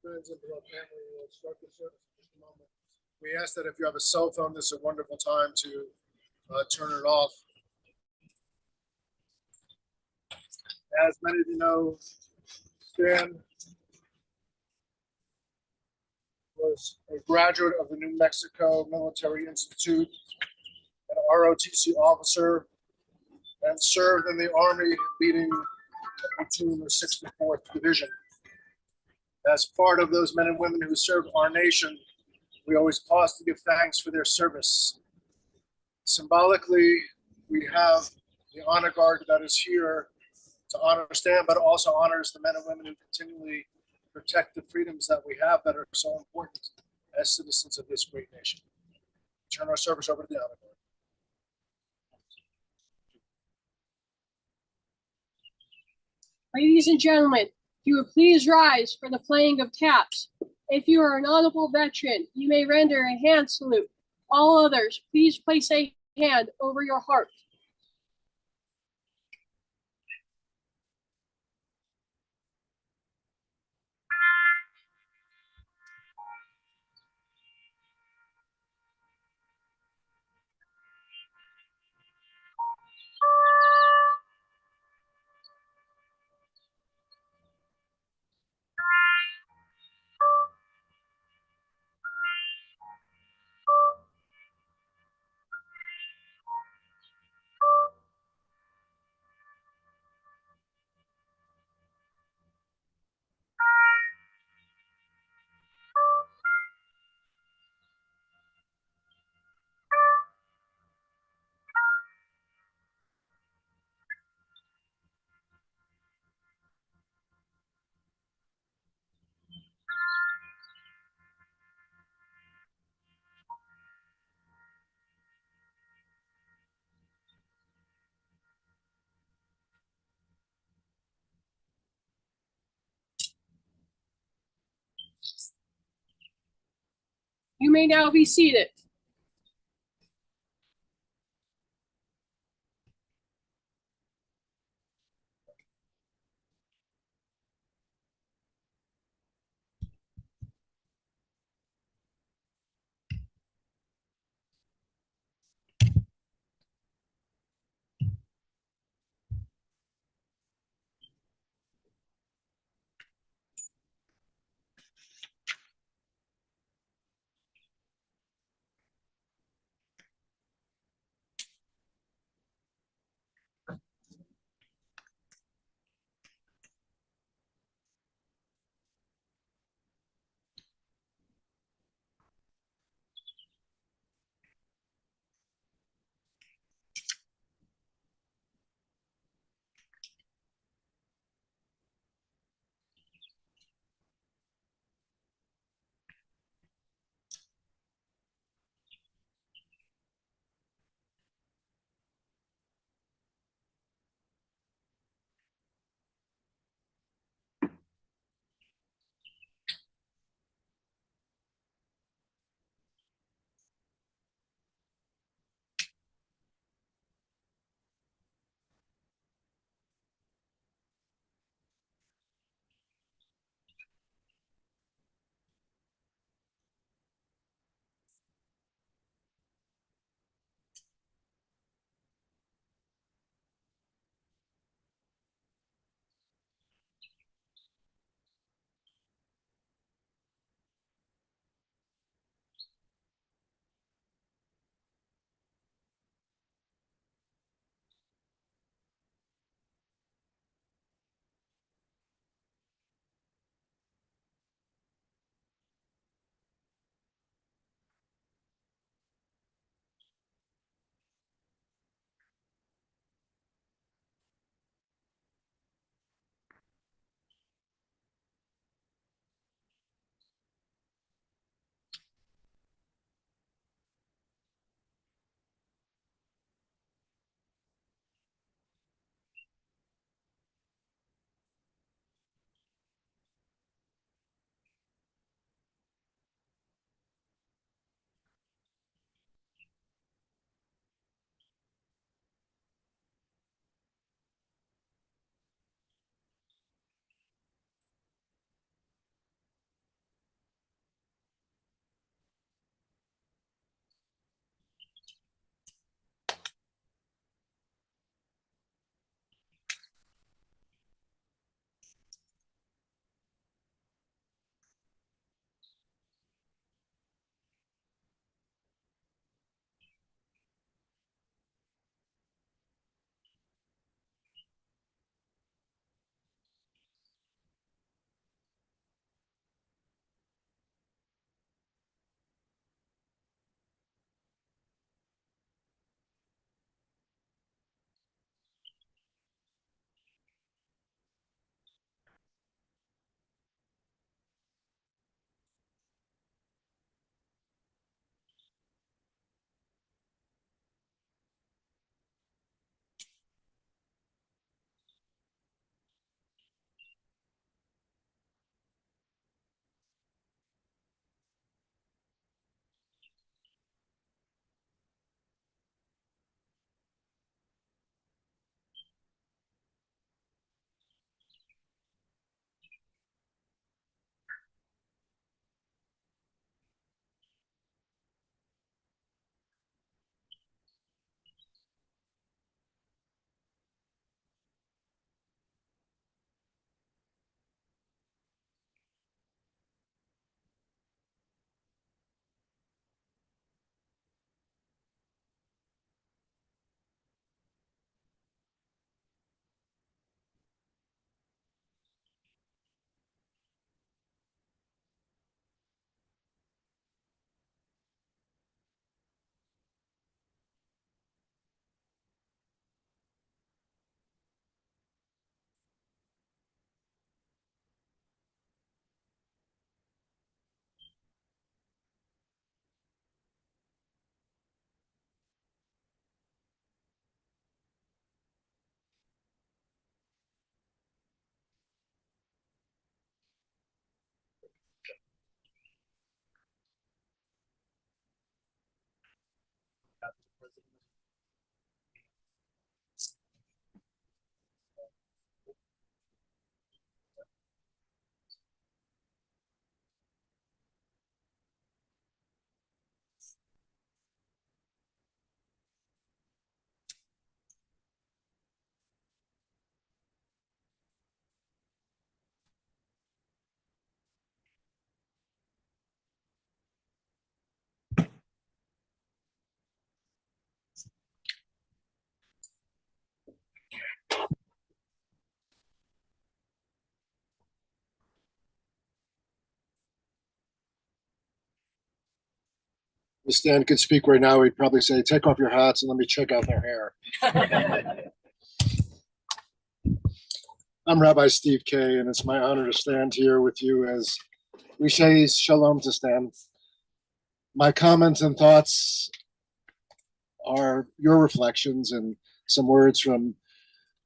friends and beloved family, we'll start the service in just a moment. We ask that if you have a cell phone, this is a wonderful time to turn it off. As many of you know, Stan was a graduate of the New Mexico Military Institute, an ROTC officer, and served in the Army leading a platoon of the 64th Division. As part of those men and women who served our nation, we always pause to give thanks for their service. Symbolically, we have the honor guard that is here to honor Stan, but also honors the men and women who continually protect the freedoms that we have that are so important as citizens of this great nation. Turn our service over to the honor guard. Ladies and gentlemen, if you would please rise for the playing of taps. If you are an honorable veteran, you may render a hand salute. All others, please place a hand over your heart. You may now be seated. If Stan could speak right now, he'd probably say, "Take off your hats and let me check out their hair." I'm Rabbi Steve Kay, and it's my honor to stand here with you as we say shalom to Stan. My comments and thoughts are your reflections and some words from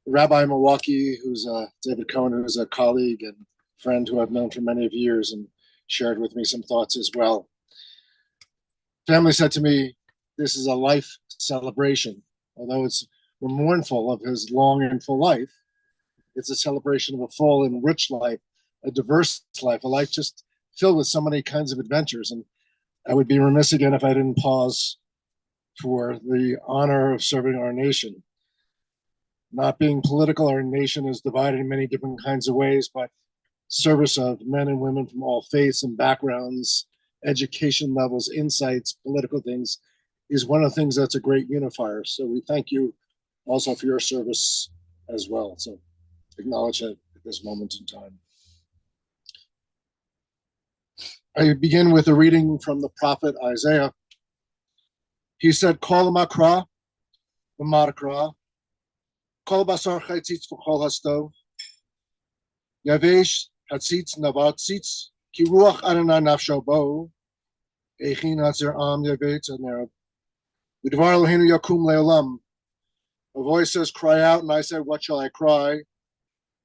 Rabbi Milwaukee, who's David Cohen, who's a colleague and friend who I've known for many of years and shared with me some thoughts as well. Family said to me, this is a life celebration. Although we're mournful of his long and full life, it's a celebration of a full and rich life, a diverse life, a life just filled with so many kinds of adventures. And I would be remiss again if I didn't pause for the honor of serving our nation. Not being political, our nation is divided in many different kinds of ways, but service of men and women from all faiths and backgrounds, education levels, insights, political things, is one of the things that's a great unifier. So we thank you also for your service as well. So acknowledge it at this moment in time. I begin with a reading from the prophet Isaiah. He said, Kol makra, v'marakra, kol basar chaitzitz v'chol hasto, yavesh hatzitz navatzitz, ki ruach Adonai nafsho bo, echin hatzer am yavetz anerab, v'dvar Eloheinu yakum le'olam. A voice says, cry out, and I said, what shall I cry?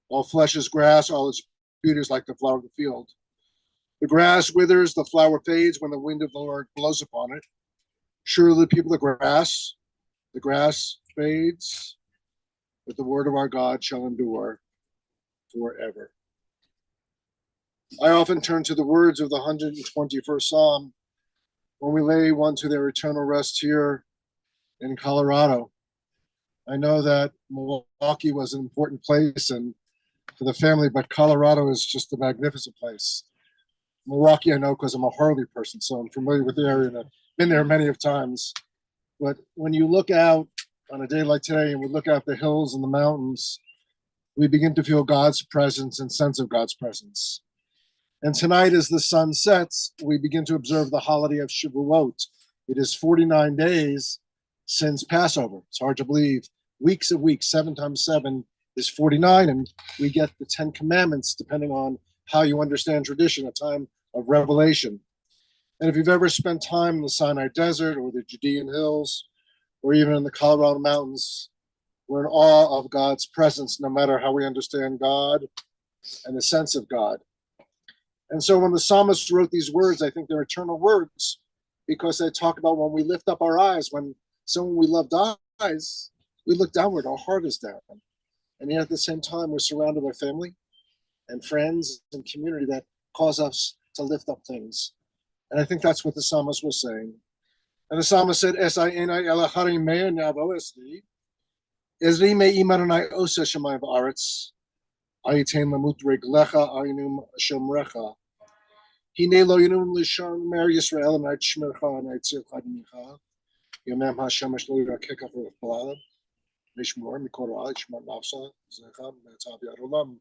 All flesh is grass, all its beauty is like the flower of the field. The grass withers, the flower fades when the wind of the Lord blows upon it. Surely the people of the grass fades, but the word of our God shall endure forever. I often turn to the words of the 121st Psalm when we lay one to their eternal rest here in Colorado. I know that Milwaukee was an important place and for the family, but Colorado is just a magnificent place. Milwaukee, I know because I'm a Harley person, so I'm familiar with the area and I've been there many of times. But when you look out on a day like today and we look out the hills and the mountains, we begin to feel God's presence and sense of God's presence. And tonight, as the sun sets, we begin to observe the holiday of Shavuot. It is 49 days since Passover. It's hard to believe. Weeks of weeks, 7 times 7 is 49, and we get the 10 commandments, depending on how you understand tradition, a time of revelation. And if you've ever spent time in the Sinai Desert or the Judean hills, or even in the Colorado mountains, we're in awe of God's presence, no matter how we understand God and the sense of God. And so when the psalmist wrote these words, I think they're eternal words, because they talk about when we lift up our eyes, when someone we love dies, we look downward, our heart is down. And yet at the same time, we're surrounded by family and friends and community that cause us to lift up things. And I think that's what the psalmist was saying. And the psalmist said, Ezri me imaranai osa shamayim v'aretz, ayitem lamut reglecha ayinum shomrecha. Hine lo yinum lishon mer Yisrael anayt shmercha anayt tzircha admicha. Yomem hashemesh lo yirakeka v'palalim. Nishmor mikol ra'al shmar nafsa zecha me'etav yad olam.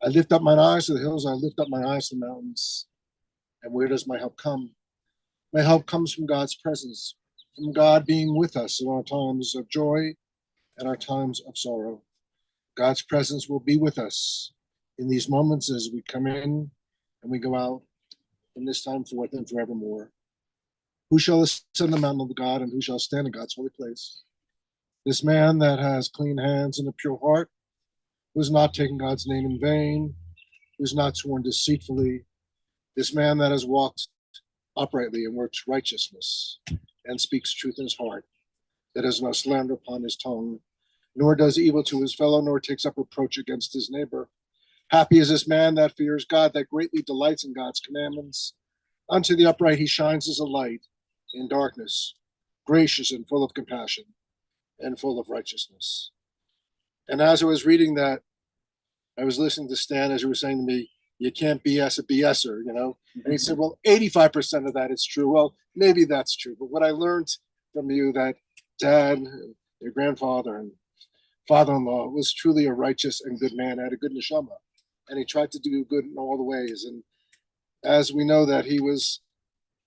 I lift up my eyes to the hills, I lift up my eyes to the mountains. And where does my help come? My help comes from God's presence, from God being with us in our times of joy and our times of sorrow. God's presence will be with us in these moments as we come in and we go out from this time forth and forevermore. Who shall ascend the mountain of God and who shall stand in God's holy place? This man that has clean hands and a pure heart, who's not taking God's name in vain, who's not sworn deceitfully, this man that has walked uprightly and works righteousness and speaks truth in his heart. that has no slander upon his tongue, nor does evil to his fellow, nor takes up reproach against his neighbor. Happy is this man that fears God, that greatly delights in God's commandments. Unto the upright he shines as a light in darkness, gracious and full of compassion and full of righteousness. And as I was reading that, I was listening to Stan as he was saying to me, you can't BS a BSer, you know? And he said, well, 85% of that is true. Well, maybe that's true. But what I learned from you that Dad, your grandfather, and father-in-law was truly a righteous and good man, had a good neshama. And he tried to do good in all the ways. And as we know that he was,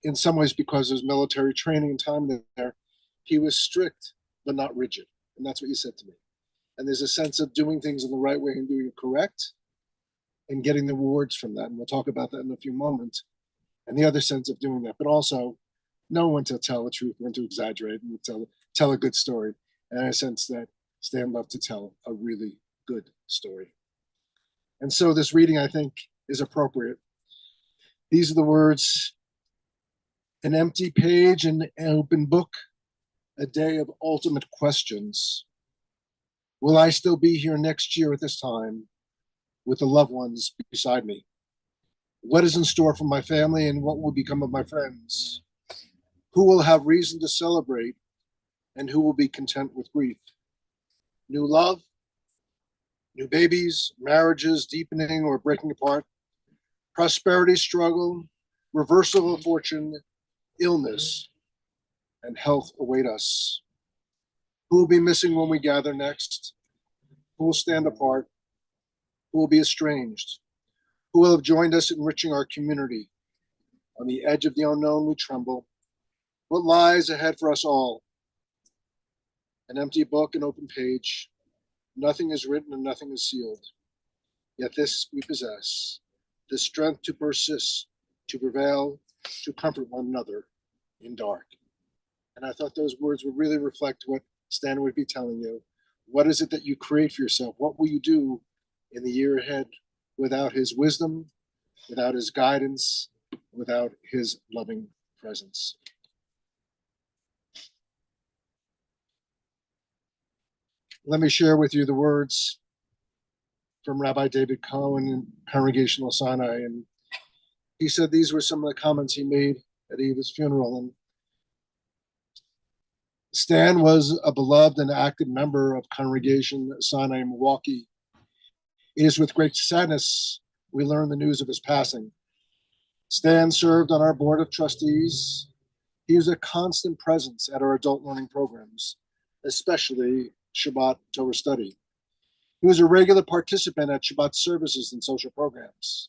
in some ways, because of his military training and time there, he was strict, but not rigid. And that's what you said to me. And there's a sense of doing things in the right way and doing it correct and getting the rewards from that. And we'll talk about that in a few moments. And the other sense of doing that, but also know when to tell the truth, when to exaggerate, and tell a good story. And I sense that Stan loved to tell a really good story. And so this reading, I think, is appropriate. These are the words: an empty page and an open book, a day of ultimate questions. Will I still be here next year at this time with the loved ones beside me? What is in store for my family and what will become of my friends? Who will have reason to celebrate and who will be content with grief? New love, new babies, marriages deepening or breaking apart, prosperity struggle, reversal of fortune, illness, and health await us. Who will be missing when we gather next? Who will stand apart? Who will be estranged? Who will have joined us enriching our community? On the edge of the unknown we tremble. What lies ahead for us all? An empty book, an open page. Nothing is written and nothing is sealed. Yet this we possess, the strength to persist, to prevail, to comfort one another in dark. And I thought those words would really reflect what Stan would be telling you. What is it that you create for yourself? What will you do in the year ahead without his wisdom, without his guidance, without his loving presence? Let me share with you the words from Rabbi David Cohen in Congregational Sinai. And he said these were some of the comments he made at Eva's funeral. And Stan was a beloved and active member of Congregation Sinai in Milwaukee. It is with great sadness we learn the news of his passing. Stan served on our board of trustees. He was a constant presence at our adult learning programs, especially Shabbat Torah study. He was a regular participant at Shabbat services and social programs.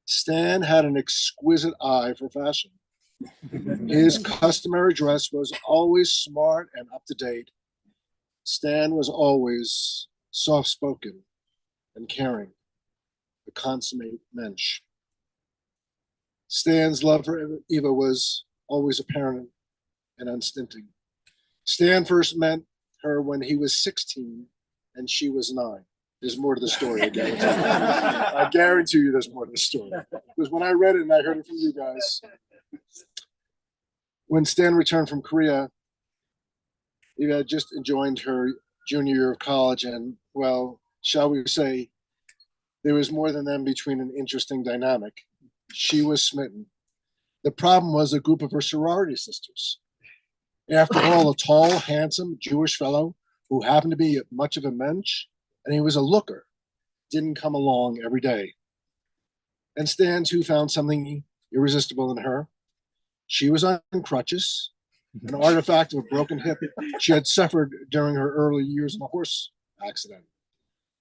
Stan had an exquisite eye for fashion. His customary dress was always smart and up to date. Stan was always soft-spoken and caring, the consummate mensch. Stan's love for Eva was always apparent and unstinting. Stan first met her when he was 16 and she was 9. There's more to the story, I guarantee you. I guarantee you there's more to the story. Because when I read it and I heard it from you guys, when Stan returned from Korea, Eva had just joined her junior year of college, and, well, shall we say, there was more than them between an interesting dynamic. She was smitten. The problem was a group of her sorority sisters. After all, a tall, handsome Jewish fellow who happened to be much of a mensch, and he was a looker, didn't come along every day. And Stan, too, found something irresistible in her. She was on crutches, an artifact of a broken hip she had suffered during her early years in a horse accident.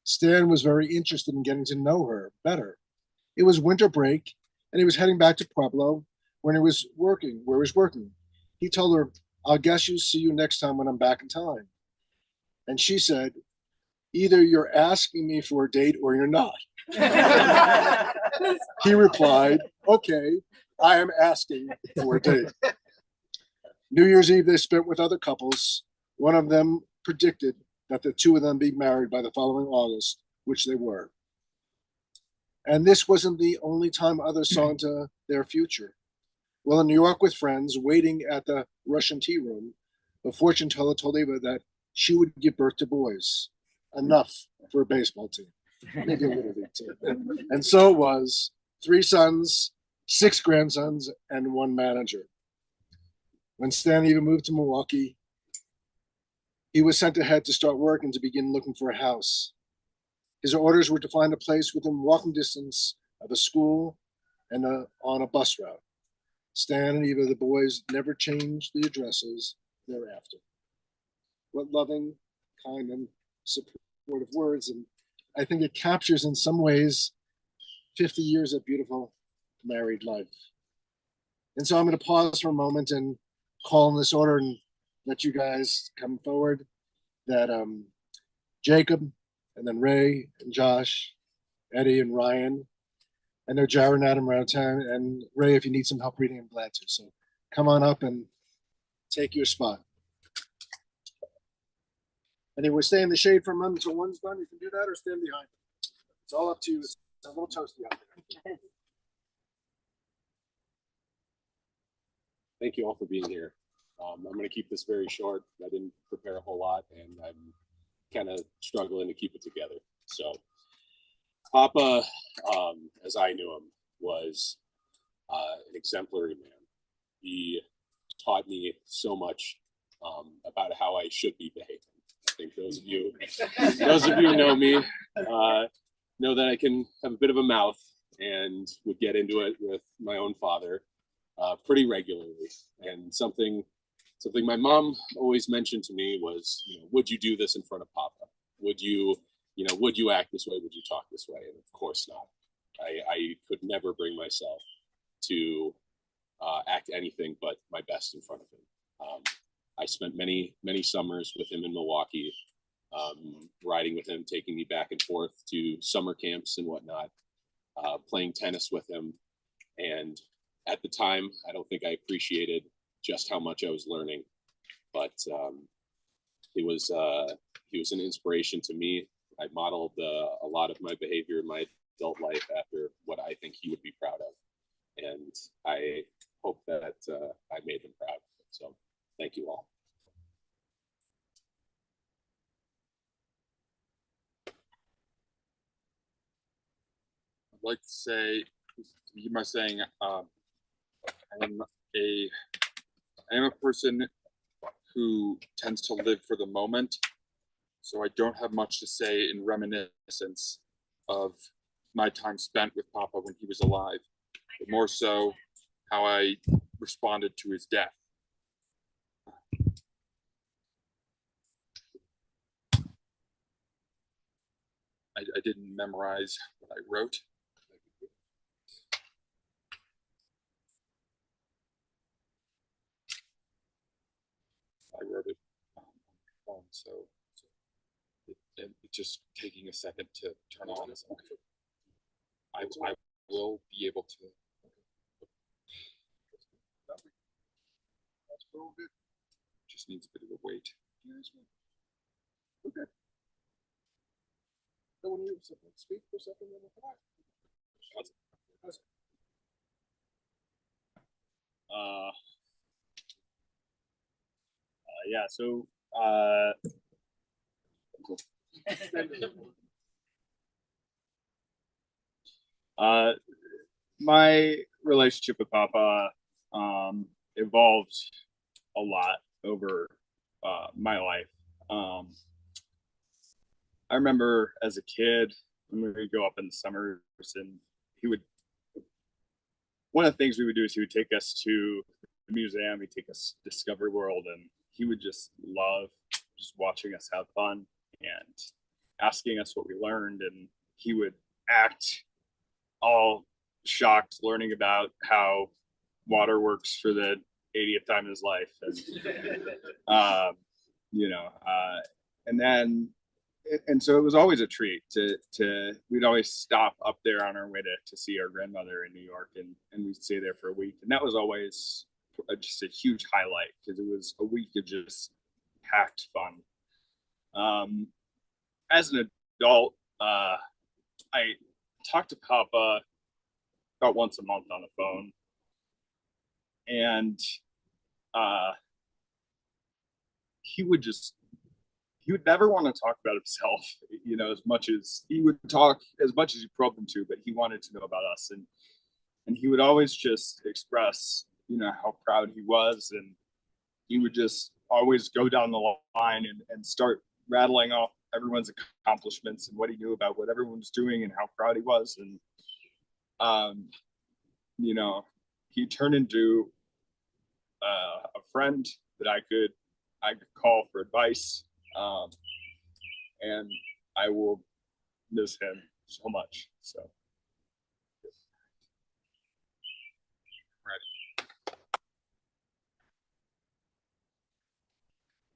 Stan was very interested in getting to know her better. It was winter break, and he was heading back to Pueblo where he was working. He told her, "I'll guess you see you next time when I'm back in time." And she said, "Either you're asking me for a date or you're not." He replied, "Okay, I am asking for a date." New Year's Eve they spent with other couples. One of them predicted that the two of them be married by the following August, which they were. And this wasn't the only time others saw into their future. Well, in New York with friends, waiting at the Russian tea room, The fortune teller told Eva that she would give birth to boys, enough for a baseball team, maybe a little league team. And so it was. 3 sons, 6 grandsons, and 1 manager. When Stanley even moved to Milwaukee, he was sent ahead to start work and to begin looking for a house. His orders were to find a place within walking distance of a school and on a bus route. Stan and Eva, the boys, never changed the addresses thereafter. What loving, kind, and supportive words. And I think it captures in some ways 50 years of beautiful married life. And so I'm going to pause for a moment and call in this order and let you guys come forward. That Jacob, and then Ray and Josh, Eddie and Ryan. I know Jared and Adam are out of town, and Ray, if you need some help reading, I'm glad to. So come on up and take your spot. And if we stay in the shade for a moment until one's done, you can do that or stand behind. It's all up to you. It's a little toasty out there. Thank you all for being here. I'm going to keep this very short. I didn't prepare a whole lot, and I'm kind of struggling to keep it together. So Papa, as I knew him, was an exemplary man. He taught me so much about how I should be behaving. I think those of you who know me know that I can have a bit of a mouth and would get into it with my own father pretty regularly. And something my mom always mentioned to me was, would you do this in front of Papa? Would you act this way? Would you talk this way? And of course not. I could never bring myself to act anything but my best in front of him. I spent many summers with him in Milwaukee, riding with him, taking me back and forth to summer camps and whatnot, playing tennis with him. And at the time, I don't think I appreciated just how much I was learning, but he was an inspiration to me. I modeled a lot of my behavior in my adult life after what I think he would be proud of, and I hope that I made him proud. So thank you all. I'd like to say, begin by saying, I am a person who tends to live for the moment, so I don't have much to say in reminiscence of my time spent with Papa when he was alive, but more so how I responded to his death. I didn't memorize what I wrote. I wrote it on my phone, so it's just taking a second to turn on. I will be able to. Just needs a bit of a wait. Okay. So when you speak for a second, then we'll come Yeah, so my relationship with Papa evolved a lot over my life. I remember as a kid when we would go up in the summers, and one of the things we would do is he would take us to the museum, he'd take us to Discovery World, and he would just love just watching us have fun and asking us what we learned. And he would act all shocked learning about how water works for the 80th time in his life. And, and then, and so it was always a treat to we'd always stop up there on our way to see our grandmother in New York, and we'd stay there for a week. And that was always just a huge highlight because it was a week of just packed fun. As an adult, I talked to Papa about once a month on the phone, and he would never want to talk about himself, as much as he would talk, as much as you probed him to, but he wanted to know about us. And he would always just express, how proud he was. And he would just always go down the line and start rattling off everyone's accomplishments and what he knew about what everyone was doing and how proud he was. And, he turned into a friend that I could call for advice. And I will miss him so much. So.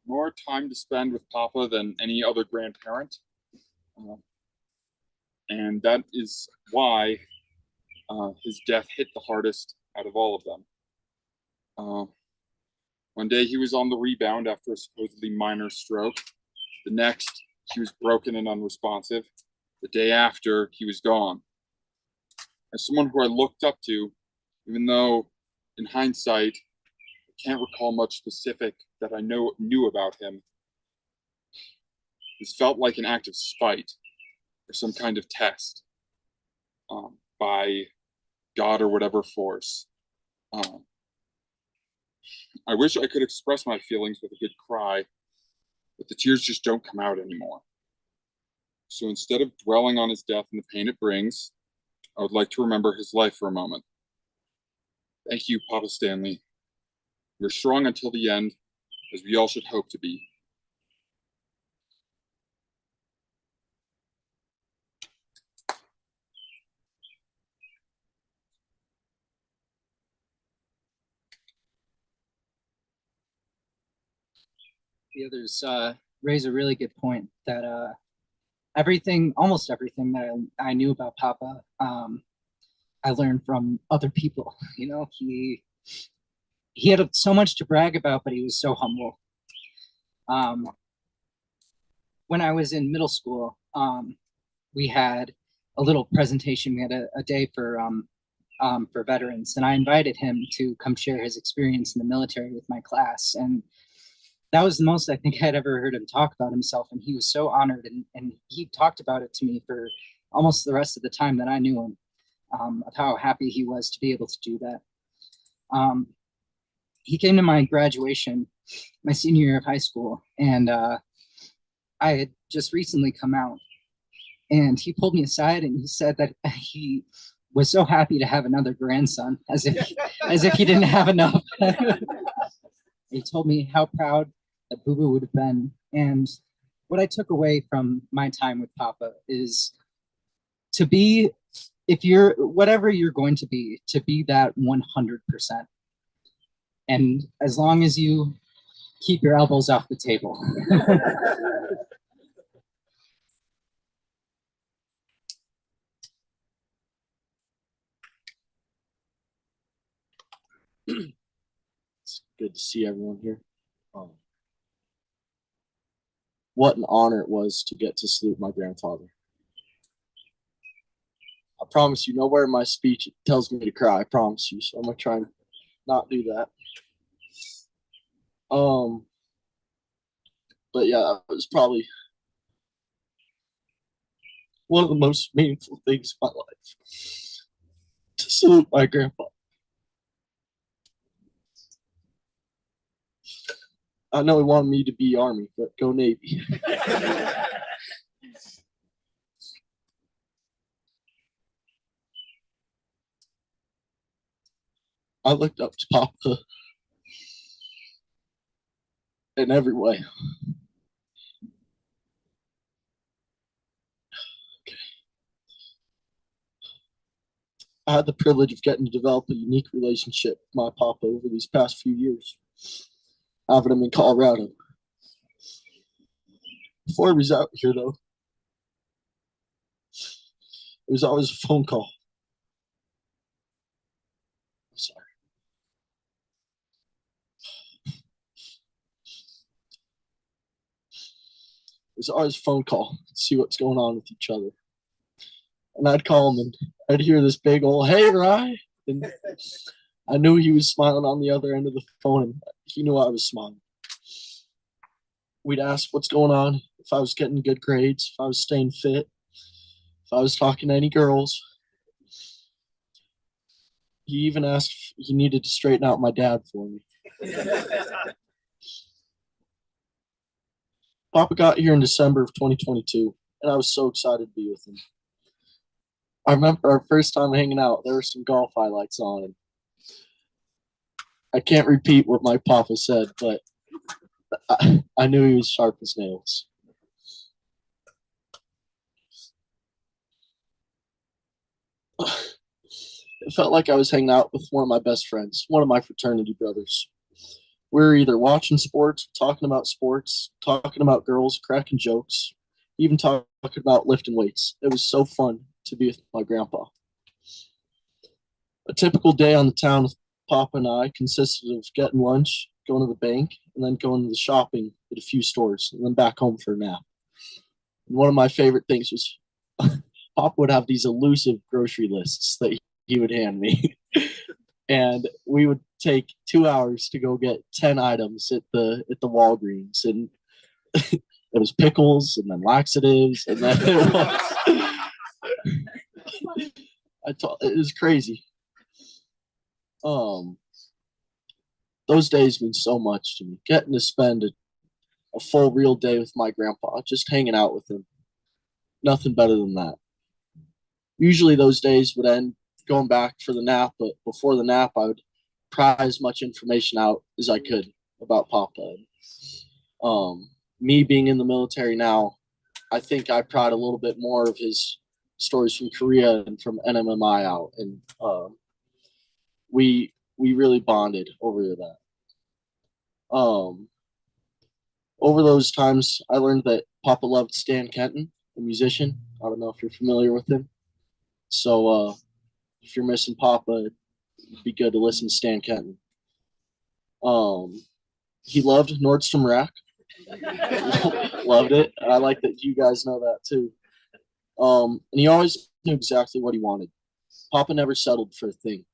More time to spend with Papa than any other grandparent. And that is why his death hit the hardest out of all of them. One day he was on the rebound after a supposedly minor stroke. The next, he was broken and unresponsive. The day after, he was gone. As someone who I looked up to, even though in hindsight, I can't recall much specific that I knew about him, this felt like an act of spite or some kind of test by God or whatever force. I wish I could express my feelings with a good cry, but the tears just don't come out anymore. So instead of dwelling on his death and the pain it brings, I would like to remember his life for a moment. Thank you, Papa Stanley. You're strong until the end, as we all should hope to be. The others raise a really good point that almost everything that I knew about Papa, I learned from other people. He had so much to brag about, but he was so humble. When I was in middle school, we had a little presentation. We had a day for veterans, and I invited him to come share his experience in the military with my class. And that was the most I think I'd ever heard him talk about himself. And he was so honored, and he talked about it to me for almost the rest of the time that I knew him, of how happy he was to be able to do that. He came to my graduation, my senior year of high school, and I had just recently come out. And he pulled me aside and he said that he was so happy to have another grandson, as if he didn't have enough. He told me how proud that Boo Boo would have been. And what I took away from my time with Papa is to be, whatever you're going to be that 100%. And as long as you keep your elbows off the table. It's good to see everyone here. What an honor it was to get to salute my grandfather. I promise you, nowhere in my speech it tells me to cry. I promise you. So I'm gonna try and not do that. But yeah, it was probably one of the most meaningful things in my life to salute my grandfather. I know he wanted me to be Army, but go Navy. I looked up to Papa in every way. Okay. I had the privilege of getting to develop a unique relationship with my Papa over these past few years, having him in Colorado. Before he was out here, though, it was always a phone call. I'm sorry. It was always a phone call to see what's going on with each other. And I'd call him and I'd hear this big old, "Hey, Rye." And I knew he was smiling on the other end of the phone, and he knew I was smiling. we'd ask what's going on, if I was getting good grades, if I was staying fit, if I was talking to any girls. He even asked if he needed to straighten out my dad for me. Papa got here in December of 2022, and I was so excited to be with him. I remember our first time hanging out, there were some golf highlights on, and I can't repeat what my papa said, but I knew he was sharp as nails. It felt like I was hanging out with one of my best friends, one of my fraternity brothers. We were either watching sports, talking about girls, cracking jokes, even talking about lifting weights. It was so fun to be with my grandpa. A typical day on the town with Papa and I consisted of getting lunch, going to the bank, and then going to the shopping at a few stores, and then back home for a nap. And one of my favorite things was Papa would have these elusive grocery lists that he would hand me. And we would take 2 hours to go get 10 items at the Walgreens. And it was pickles and then laxatives and then it was crazy. Those days mean so much to me. Getting to spend a full real day with my grandpa, just hanging out with him. Nothing better than that. Usually those days would end going back for the nap, but before the nap, I would pry as much information out as I could about Papa. Me being in the military now, I think I pried a little bit more of his stories from Korea and from NMMI out, and we really bonded over that. Over those times, I learned that Papa loved Stan Kenton, a musician. I don't know if you're familiar with him. So if you're missing Papa, it'd be good to listen to Stan Kenton. He loved Nordstrom Rack. Loved it. I like that you guys know that too. And he always knew exactly what he wanted. Papa never settled for a thing.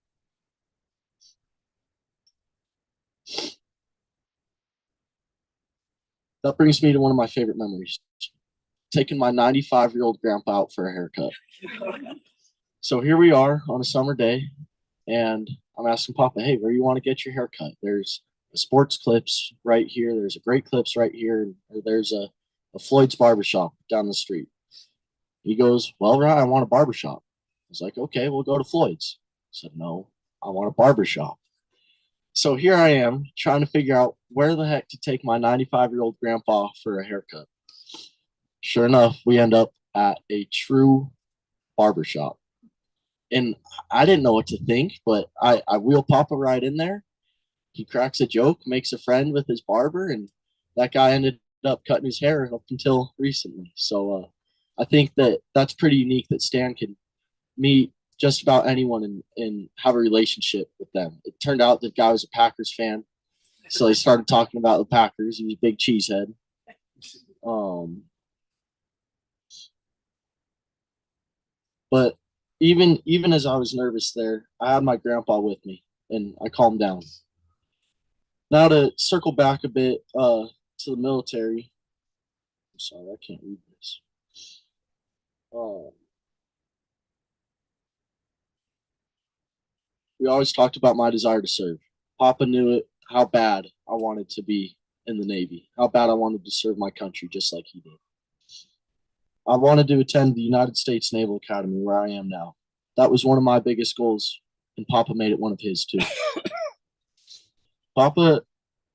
That brings me to one of my favorite memories. Taking my 95-year-old grandpa out for a haircut. So here we are on a summer day, and I'm asking Papa, hey, where do you want to get your haircut? There's a Sports Clips right here. There's a Great Clips right here. And there's a Floyd's Barbershop down the street. He goes, well, Ryan, I want a barbershop. I was like, okay, we'll go to Floyd's. I said, no, I want a barbershop. So here I am trying to figure out where the heck to take my 95-year-old grandpa for a haircut. Sure enough, we end up at a true barbershop. And I didn't know what to think, but I wheel Papa right in there. He cracks a joke, makes a friend with his barber, and that guy ended up cutting his hair up until recently. So I think that's pretty unique that Stan can meet just about anyone and have a relationship with them. It turned out the guy was a Packers fan, so they started talking about the Packers. He was a big cheesehead. But even as I was nervous there, I had my grandpa with me, and I calmed down. Now to circle back a bit to the military. I'm sorry, I can't read this. We always talked about my desire to serve. Papa knew it, how bad I wanted to be in the Navy, how bad I wanted to serve my country just like he did. I wanted to attend the United States Naval Academy where I am now. That was one of my biggest goals, and Papa made it one of his too. Papa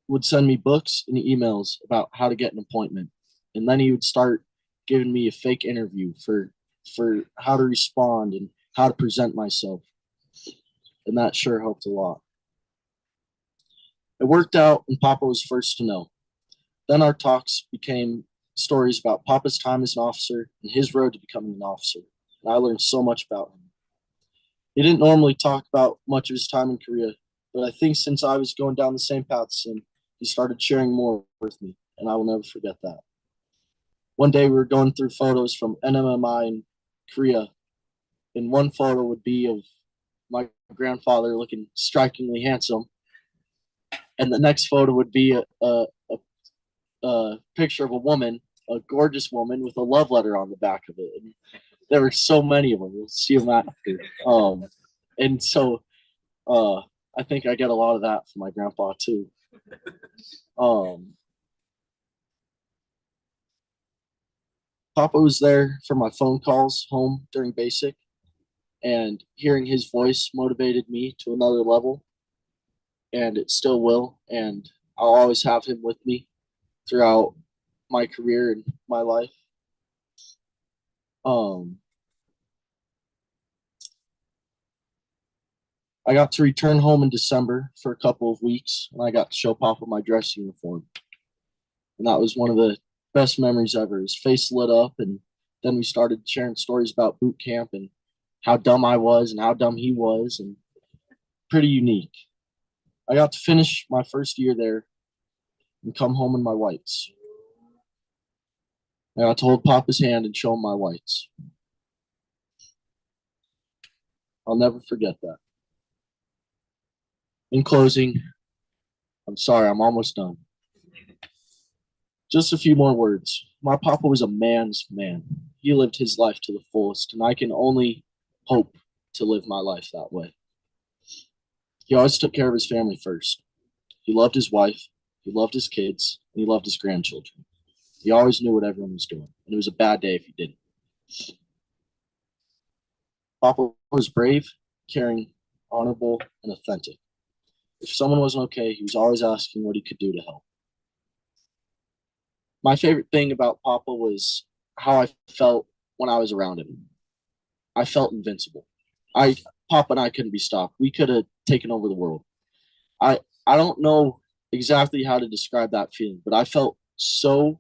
would send me books and emails about how to get an appointment, and then he would start giving me a fake interview for how to respond and how to present myself, and that sure helped a lot. It worked out, and Papa was first to know. Then our talks became stories about Papa's time as an officer and his road to becoming an officer, and I learned so much about him. He didn't normally talk about much of his time in Korea, but I think since I was going down the same path as him, he started sharing more with me, and I will never forget that. One day we were going through photos from NMMI in Korea, and one photo would be of my grandfather looking strikingly handsome, and the next photo would be a a picture of a woman, a gorgeous woman with a love letter on the back of it. And there were so many of them. You'll see them after. And so I think I get a lot of that from my grandpa too. Papa was there for my phone calls home during basic, and hearing his voice motivated me to another level, and it still will. And I'll always have him with me throughout my career and my life. I got to return home in December for a couple of weeks, and I got to show Papa my dress uniform. And that was one of the best memories ever. His face lit up, and then we started sharing stories about boot camp and how dumb I was and how dumb he was, and pretty unique. I got to finish my first year there and come home in my whites. I got to hold Papa's hand and show him my whites. I'll never forget that. In closing, I'm sorry, I'm almost done. Just a few more words. My Papa was a man's man. He lived his life to the fullest, and I can only hope to live my life that way. He always took care of his family first. He loved his wife, he loved his kids, and he loved his grandchildren. He always knew what everyone was doing, and it was a bad day if he didn't. Papa was brave, caring, honorable, and authentic. If someone wasn't okay, he was always asking what he could do to help. My favorite thing about Papa was how I felt when I was around him. I felt invincible. Papa and I couldn't be stopped. We could have taken over the world. I don't know exactly how to describe that feeling, but I felt so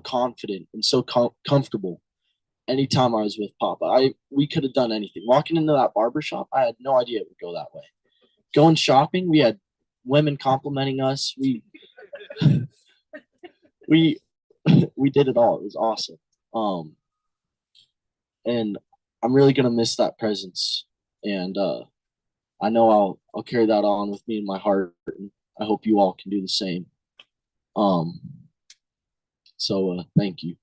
confident and so comfortable anytime I was with Papa. We could have done anything. Walking into that barber shop, I had no idea it would go that way. Going shopping, we had women complimenting us. We did it all. It was awesome. And I'm really gonna miss that presence. And I know I'll carry that on with me in my heart, and I hope you all can do the same. So thank you.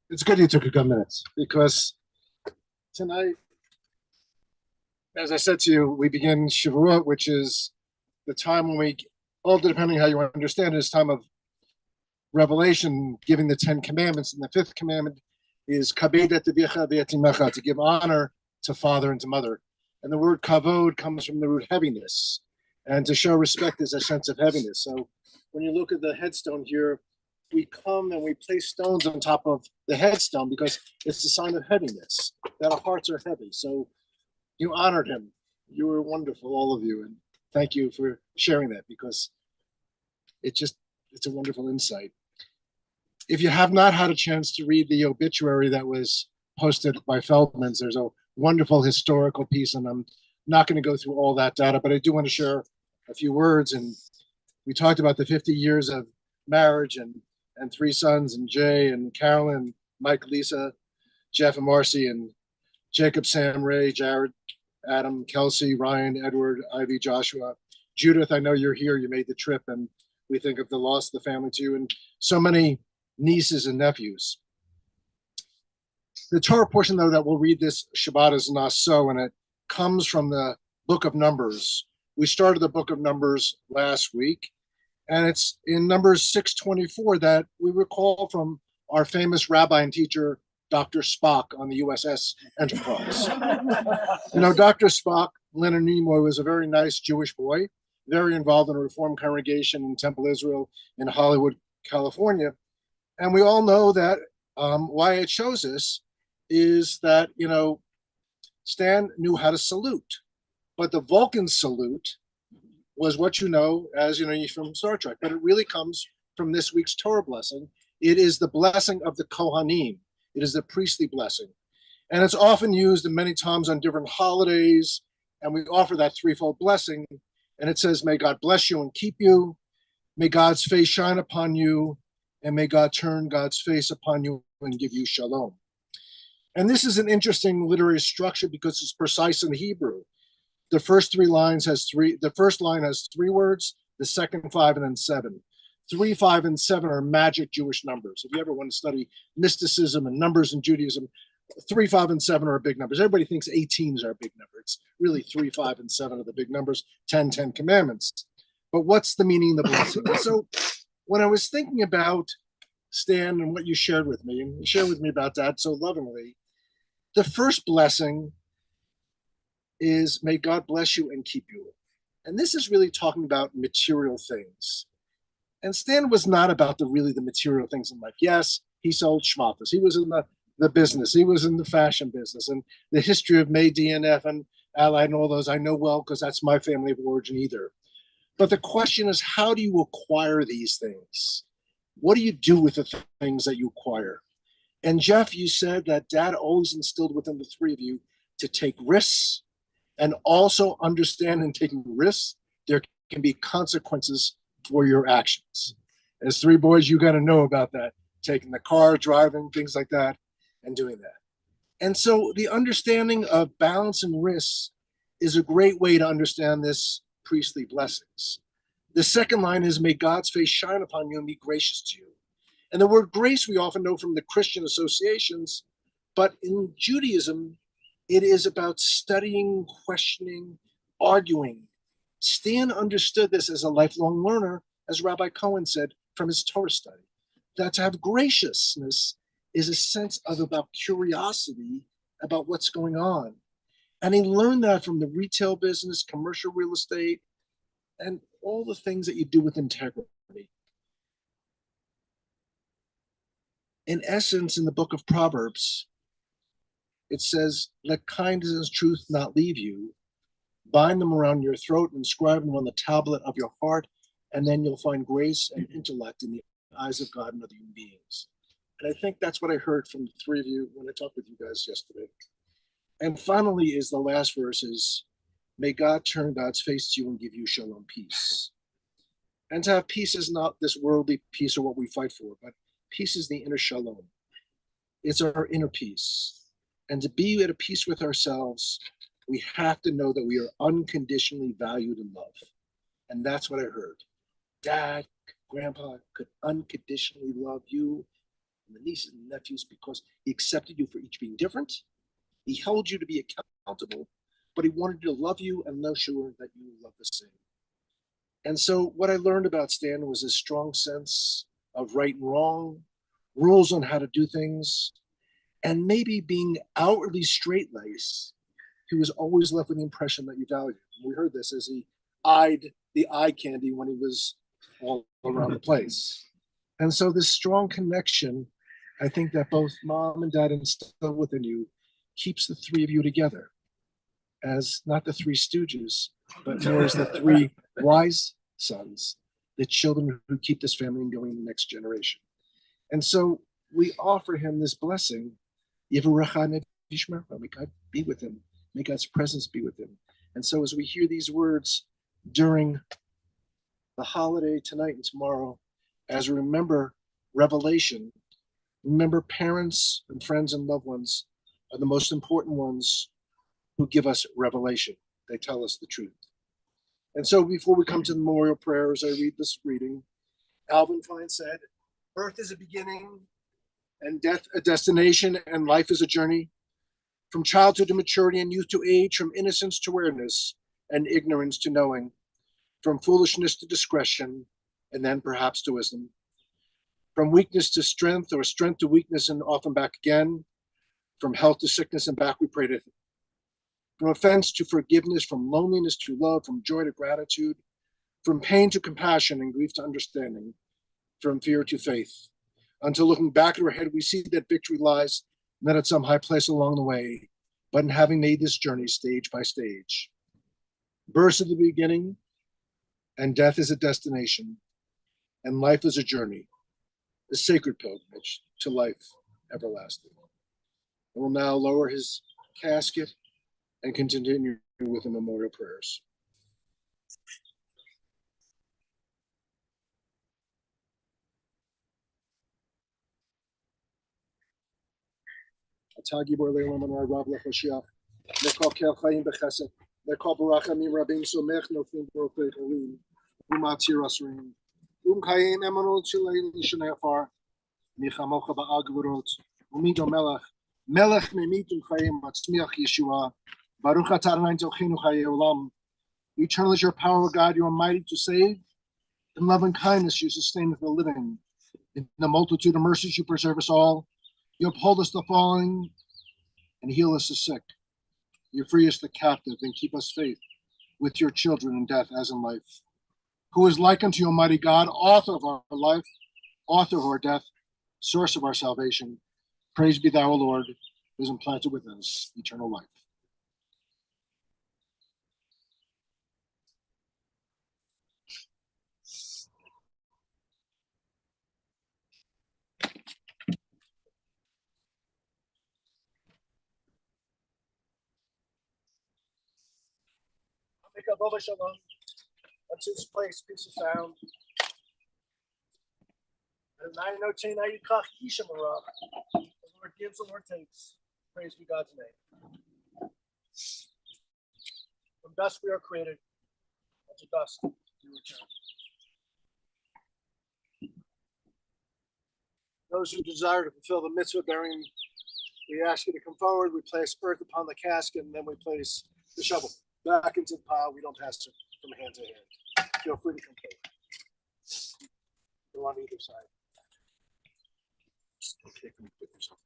It's good you took a couple minutes, because tonight, as I said to you, we begin Shavuot, which is the time when we, all depending how you understand it, is time of revelation, giving the 10 commandments. And the 5th commandment is kabed et avicha v'et imecha, to give honor to father and to mother. And the word kavod comes from the root heaviness. And to show respect is a sense of heaviness. So when you look at the headstone here, we come and we place stones on top of the headstone because it's a sign of heaviness, that our hearts are heavy. So you honored him. You were wonderful, all of you. And thank you for sharing that, because it's a wonderful insight. If you have not had a chance to read the obituary that was posted by Feldman's, there's a wonderful historical piece, and I'm not going to go through all that data, but I do want to share a few words. And we talked about the 50 years of marriage and 3 sons, and Jay and Carolyn, Mike, Lisa, Jeff and Marcy, and Jacob, Sam, Ray, Jared, Adam, Kelsey, Ryan, Edward, Ivy, Joshua, Judith. I know you're here. You made the trip, and we think of the loss of the family to you, and so many nieces and nephews. The Torah portion, though, that we'll read this Shabbat is not so, and it comes from the book of Numbers. We started the book of Numbers last week, and it's in Numbers 6:24 that we recall from our famous rabbi and teacher, Dr. Spock, on the USS Enterprise. You know, Dr. Spock, Leonard Nimoy, was a very nice Jewish boy, very involved in a Reformed congregation in Temple Israel in Hollywood, California. And we all know that why it shows us is that, you know, Stan knew how to salute, but the Vulcan salute was what you know as, you know, from Star Trek, but it really comes from this week's Torah blessing. It is the blessing of the Kohanim. It is the priestly blessing. And it's often used many times on different holidays And we offer that threefold blessing. And it says, may God bless you and keep you. May God's face shine upon you. And may God turn God's face upon you and give you shalom. And this is an interesting literary structure because it's precise in Hebrew. The first line has three words, the second 5, and then 7. 3, 5, and 7 are magic Jewish numbers. If you ever want to study mysticism and numbers in Judaism, 3, 5, and 7 are big numbers. Everybody thinks 18 is our big number. It's really 3, 5, and 7 are the big numbers, 10 commandments. But what's the meaning of the blessing? And so when I was thinking about Stan and what you shared with me, and you shared with me about that so lovingly, the first blessing is may God bless you and keep you. And this is really talking about material things. And Stan was not about the material things in life. Yes, he sold schmaltz. He was in the business. He was in the fashion business, and the history of May, DNF, and Allied and all those I know well because that's my family of origin either. But the question is, how do you acquire these things? What do you do with the things that you acquire? And Jeff, you said that Dad always instilled within the three of you to take risks and also understand in taking risks, there can be consequences for your actions. As three boys, you got to know about that, taking the car, driving, things like that, and doing that. And so the understanding of balance and risks is a great way to understand this priestly blessings. The second line is, may God's face shine upon you and be gracious to you. And the word grace we often know from the Christian associations, but in Judaism, it is about studying, questioning, arguing. Stan understood this as a lifelong learner, as Rabbi Cohen said from his Torah study, that to have graciousness is a sense of about curiosity about what's going on. And he learned that from the retail business, commercial real estate, and all the things that you do with integrity. In essence, in the book of Proverbs, it says, let kindness and truth not leave you. Bind them around your throat and inscribe them on the tablet of your heart, and then you'll find grace and intellect in the eyes of God and other human beings. And I think that's what I heard from the three of you when I talked with you guys yesterday. And finally is the last verse is, may God turn God's face to you and give you shalom, peace. And to have peace is not this worldly peace or what we fight for, but peace is the inner shalom. It's our inner peace. And to be at a peace with ourselves, we have to know that we are unconditionally valued and loved. And that's what I heard. Dad, Grandpa could unconditionally love you and the nieces and nephews because he accepted you for each being different. He held you to be accountable, but he wanted to love you and know sure that you love the same. And so what I learned about Stan was a strong sense of right and wrong, rules on how to do things, and maybe being outwardly straight-laced. He was always left with the impression that you valued him. We heard this as he eyed the eye candy when he was all around the place. And so this strong connection, I think that both mom and dad instill within you, keeps the three of you together as not the three stooges, but more as the three wise sons, the children who keep this family going in the next generation. And so we offer him this blessing. May God be with him. May God's presence be with him. And so as we hear these words during the holiday tonight and tomorrow, as we remember Revelation, remember parents and friends and loved ones are the most important ones who give us revelation. They tell us the truth. And so before we come to the memorial prayers, I read this reading. Alvin Klein said, birth is a beginning and death a destination, and life is a journey. From childhood to maturity and youth to age, from innocence to awareness and ignorance to knowing, from foolishness to discretion, and then perhaps to wisdom, from weakness to strength or strength to weakness and often back again, from health to sickness and back we pray to him. From offense to forgiveness, from loneliness to love, from joy to gratitude, from pain to compassion and grief to understanding, from fear to faith. Until looking back at our head, we see that victory lies not at some high place along the way, but in having made this journey stage by stage. Birth is the beginning, and death is a destination, and life is a journey, a sacred pilgrimage to life everlasting. And we'll now lower his casket and continue with the memorial prayers. אתה גיבור לעולמנו הרב לחשיח, לכל כל חיים בחסד, לכל ברחמים רבים סומך נופלים ברופא חולים, ומעציר אסורים, ומקיים אמונות שלנו לשני עפר, מלחמוך בעל גבורות, ומידו מלך, מלך ממית וחיים מצמיח ישועה, ברוך אתה אדוני זוכנו חיי עולם. Eternal is your power, God, you are mighty to save. In love and kindness you sustain the living. In the multitude of mercies you preserve us all. You uphold us the falling and heal us the sick. You free us the captive and keep us faith with your children in death as in life. Who is like unto you, Almighty God, author of our life, author of our death, source of our salvation. Praise be thou, O Lord, who has implanted within us eternal life. Make a Baba Shalom. That's his place, peace is found. And I know Chain Ayukach Ishamara. The Lord gives, the Lord takes. Praise be God's name. From dust we are created, and to dust we return. Those who desire to fulfill the mitzvah bearing, we ask you to come forward. We place earth upon the casket, and then we place the shovel back into the pile. We don't pass it from hand to hand. Feel free to come forward. Go on either side. Okay, come with yourself.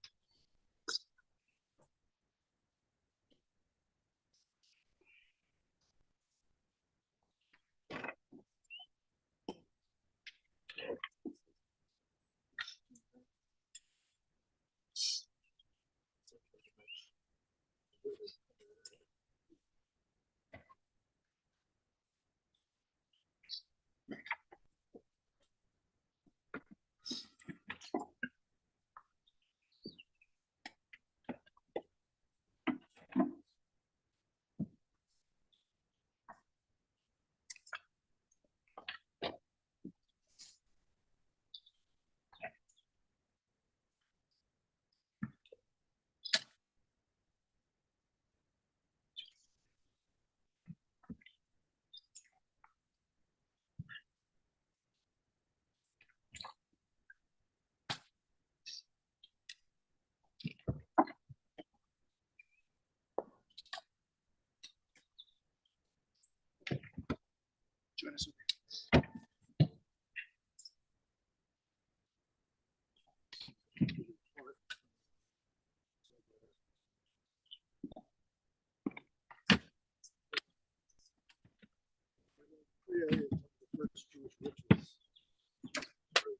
Join us. The first Jewish rituals.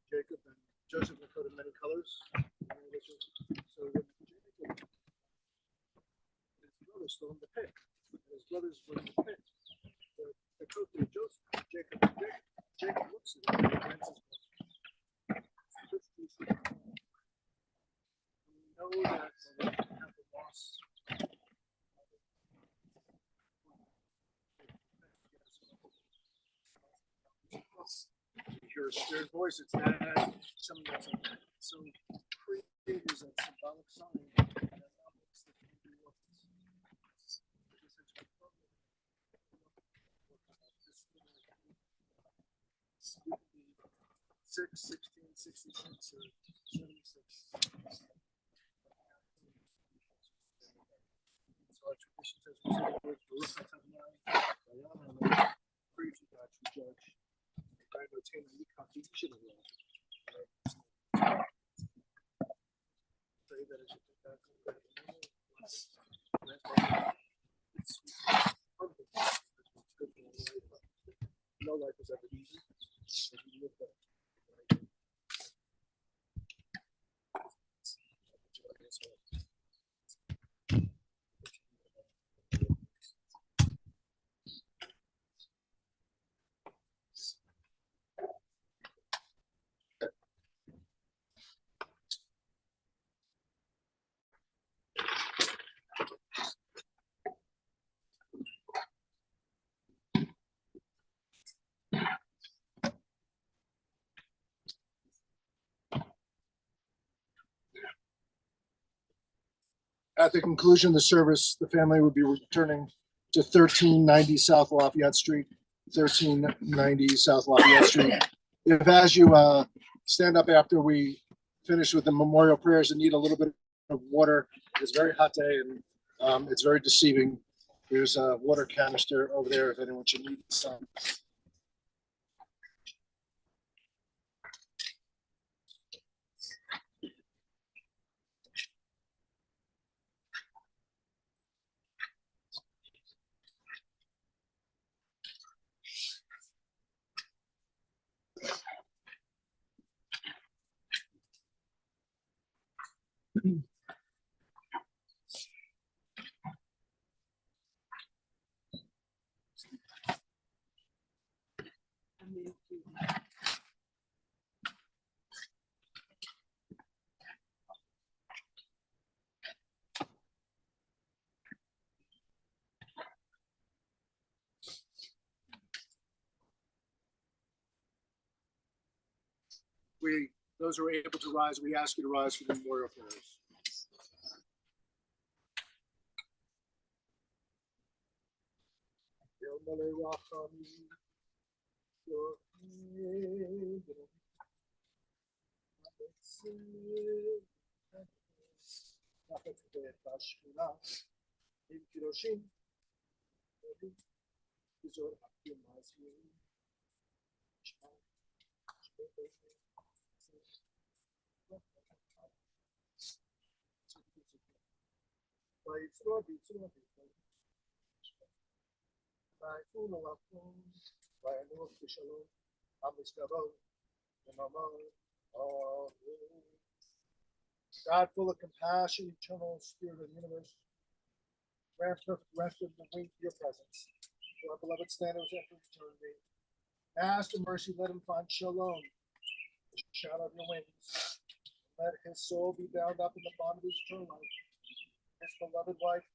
Jacob and Joseph were coated many colors. So when Jacob, his brothers threw him in the pit. And his brothers were in the pit. The coat of Joseph, Jacob looks at him and grants his blood. We know that they have the loss. You hear a spirit voice, it's that something that's so creative is a symbolic sign that makes the community work. 1666 or 76. So our tradition says we say the word Baruch atah Adonai, Vayam Adonai, praise to God, true judge. I know Taylor, you can't do shit alone. Pray that as you think back on that, it's perfect. It's good for life. No life is ever easy. If you live that. At the conclusion of the service, the family would be returning to 1390 South Lafayette Street, 1390 South Lafayette Street. If as you stand up after we finish with the memorial prayers and need a little bit of water, it's a very hot day and it's very deceiving. There's a water canister over there if anyone should need some. Those who are able to rise, we ask you to rise for the memorial prayers. God, full of compassion, eternal spirit of the universe, grant perfect rest of the wait for your presence. To our beloved Stanley was after eternity. Ask for mercy, let him find shalom, the shadow of your wings. Let his soul be bound up in the bond of his eternal life. His beloved wife,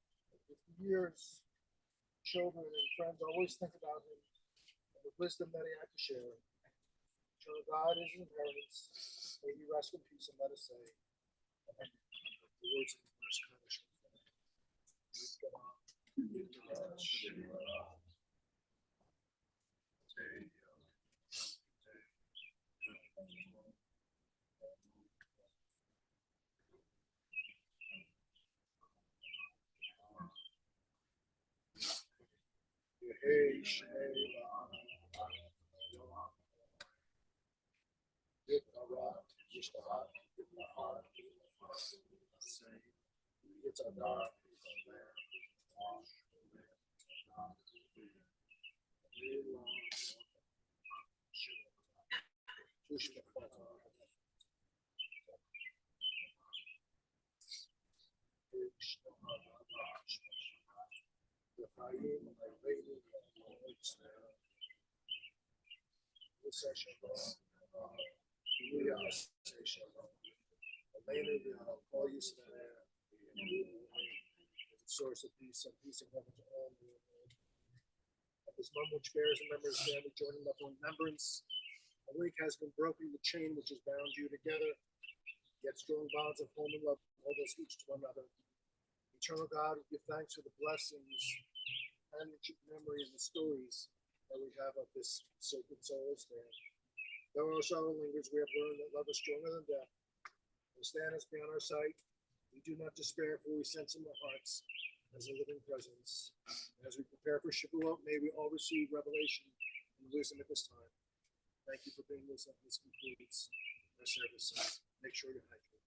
50 years, children and friends always think about him and the wisdom that he had to share. Eternal God is his inheritance. May he rest in peace, and let us say, Amen. The words of the first commission. Hey, source of peace and peace in heaven to all. At this moment which bears a member of Stanley joining up on remembrance, a link has been broken, the chain which has bound you together, yet strong bonds of home and love hold us each to another. Eternal God, we give thanks for the blessings, companionship, memory, and the stories that we have of this sacred soul stand. Though our sorrow lingers, we have learned that love is stronger than death. We stand us beyond our sight. We do not despair, for we sense in our hearts as a living presence. As we prepare for Shavuot, may we all receive revelation and wisdom at this time. Thank you for being with us. This concludes our service. Make sure you're hydrated.